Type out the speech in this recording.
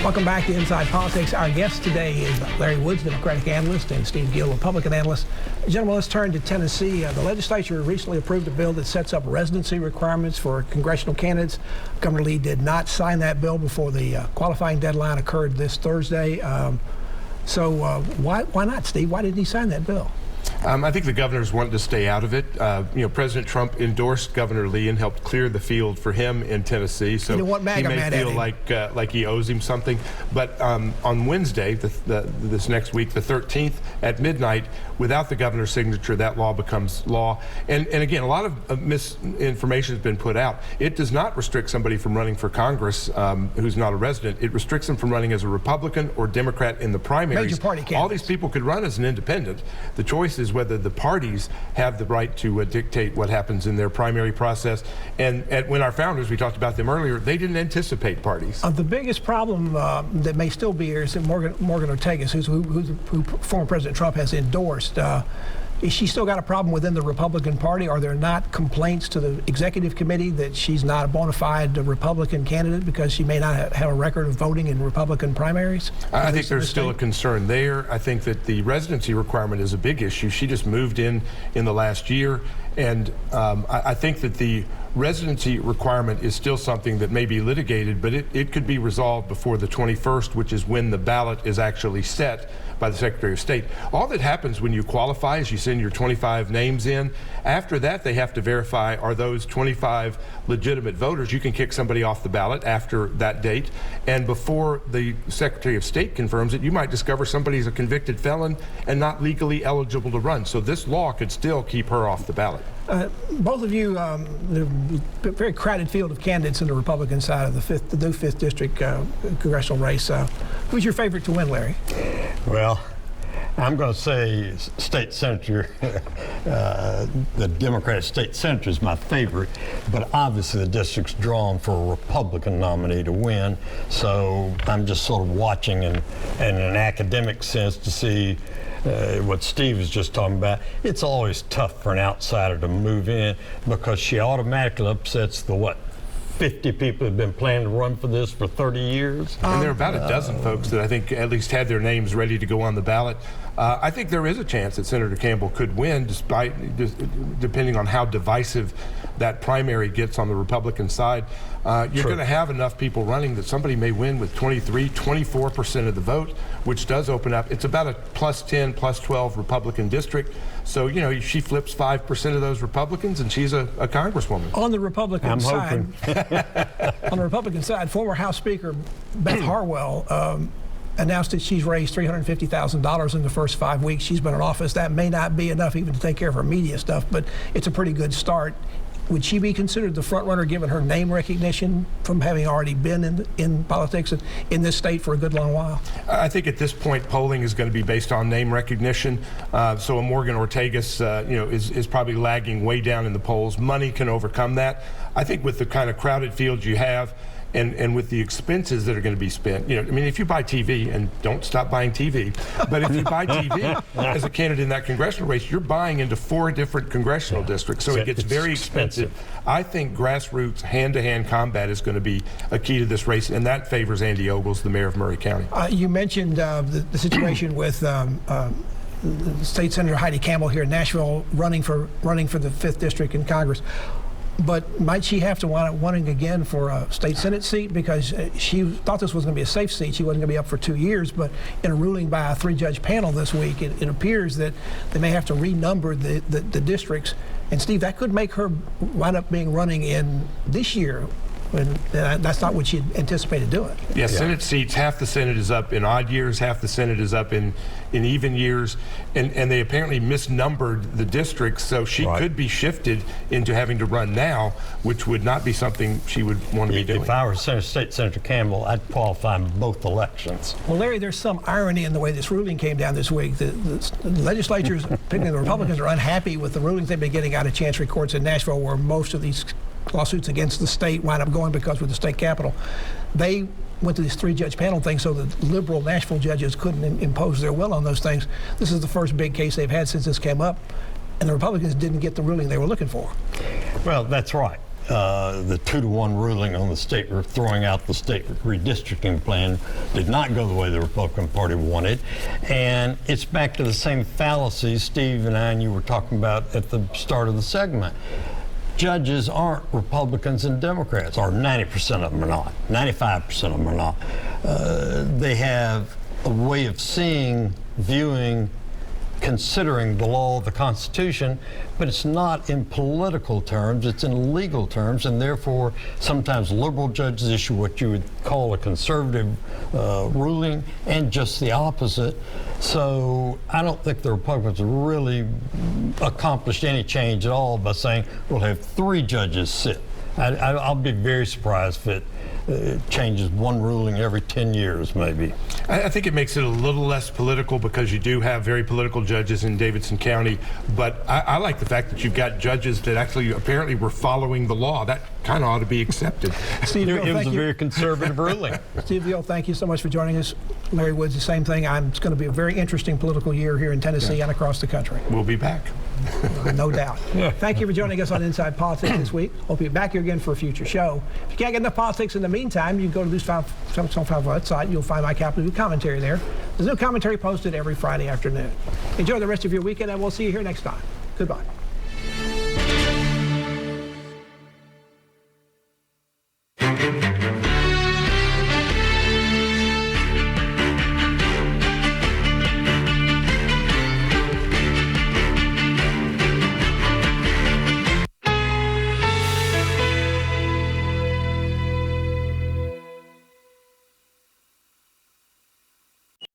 Welcome back to Inside Politics. Our guest today is Larry Woods, Democratic analyst, and Steve Gill, Republican analyst. Gentlemen, let's turn to Tennessee. The legislature recently approved a bill that sets up residency requirements for congressional candidates. Governor Lee did not sign that bill before the qualifying deadline occurred this Thursday. So why not, Steve? Why didn't he sign that bill? I think the governors wanted to stay out of it. President Trump endorsed Governor Lee and helped clear the field for him in Tennessee, so he may feel like he owes him something. But on Wednesday, this next week, the 13th, at midnight, without the governor's signature, that law becomes law. And again, a lot of misinformation has been put out. It does not restrict somebody from running for Congress who's not a resident. It restricts them from running as a Republican or Democrat in the primaries. Major party candidates. All these people could run as an independent. The choice is whether the parties have the right to dictate what happens in their primary process. And when our founders, we talked about them earlier, they didn't anticipate parties. The biggest problem that may still be here is that Morgan Ortega, who former President Trump has endorsed, is she still got a problem within the Republican Party? Are there not complaints to the executive committee that she's not a bona fide Republican candidate because she may not have a record of voting in Republican primaries? I think there's still a concern there. I think that the residency requirement is a big issue. She just moved in the last year, and I think that the residency requirement is still something that may be litigated, but it could be resolved before the 21st, which is when the ballot is actually set by the Secretary of State. All that happens when you qualify is you send your 25 names in. After that, they have to verify, are those 25 legitimate voters? You can kick somebody off the ballot after that date. And before the Secretary of State confirms it, you might discover somebody's a convicted felon and not legally eligible to run. So this law could still keep her off the ballot. Both of you, the very crowded field of candidates in the Republican side of the new 5th District congressional race. Who's your favorite to win, Larry? Well, I'm going to say state senator, the Democratic state senator is my favorite, but obviously the district's drawn for a Republican nominee to win, so I'm just sort of watching in an academic sense to see what Steve was just talking about. It's always tough for an outsider to move in because she automatically upsets the 50 people who've been planning to run for this for 30 years. And there are about a dozen folks that I think at least had their names ready to go on the ballot. I think there is a chance that Senator Campbell could win, depending on how divisive that primary gets on the Republican side. You're going to have enough people running that somebody may win with 24% of the vote, which does open up. It's about a +10, +12 Republican district. So, she flips 5% of those Republicans, and she's a congresswoman. On the Republican side, on the Republican side, former House Speaker Beth Harwell announced that she's raised $350,000 in the first 5 weeks she's been in office. That may not be enough even to take care of her media stuff, but it's a pretty good start. Would she be considered the front runner given her name recognition from having already been in politics in this state for a good long while? I think at this point polling is going to be based on name recognition. So a Morgan Ortega is probably lagging way down in the polls. Money can overcome that. I think with the kind of crowded field you have, and with the expenses that are going to be spent, if you buy TV, and don't stop buying TV, but if you buy TV as a candidate in that congressional race, you're buying into 4 different congressional districts, so it gets very expensive. I think grassroots, hand-to-hand combat is going to be a key to this race, and that favors Andy Ogles, the mayor of Murray County. You mentioned the situation with State Senator Heidi Campbell here in Nashville running for the 5th District in Congress. But might she have to wind up running again for a state Senate seat? Because she thought this was going to be a safe seat. She wasn't going to be up for 2 years. But in a ruling by a 3-judge panel this week, it appears that they may have to renumber the districts. And, Steve, that could make her wind up running in this year. And that's not what she anticipated doing. Yeah, Senate seats, half the Senate is up in odd years, half the Senate is up in even years, and they apparently misnumbered the districts, so she could be shifted into having to run now, which would not be something she would want to be doing. If I were State Senator Campbell, I'd qualify in both elections. Well, Larry, there's some irony in the way this ruling came down this week. The legislatures, particularly the Republicans, are unhappy with the rulings they've been getting out of Chancery courts in Nashville, where most of these lawsuits against the state wind up going because with the state capitol. They went to this 3-judge panel thing so that liberal Nashville judges couldn't impose their will on those things. This is the first big case they've had since this came up, and the Republicans didn't get the ruling they were looking for. Well, that's right. the 2-to-1 ruling on the state, throwing out the state redistricting plan did not go the way the Republican Party wanted. And it's back to the same fallacies Steve and you were talking about at the start of the segment. Judges aren't Republicans and Democrats, or 90% of them are not, 95% of them are not. They have a way of seeing, viewing, considering the law, the Constitution, but it's not in political terms, it's in legal terms, and therefore sometimes liberal judges issue what you would call a conservative ruling, and just the opposite. So I don't think the Republicans really accomplished any change at all by saying we'll have 3 judges sit. I'll be very surprised if it changes one ruling every 10 years, maybe. I think it makes it a little less political because you do have very political judges in Davidson County. But I like the fact that you've got judges that actually apparently were following the law. That kind of ought to be accepted. Steve Gill, It was a very conservative ruling. Steve Gill, thank you so much for joining us. Larry Woods, the same thing. It's going to be a very interesting political year here in Tennessee and across the country. We'll be back. No doubt. Thank you for joining us on Inside Politics this week. Hope you're back here again for a future show. If you can't get enough politics in the meantime, you can go to the News 5 website. You'll find my Capitol News commentary there. There's new commentary posted every Friday afternoon. Enjoy the rest of your weekend, and we'll see you here next time. Goodbye.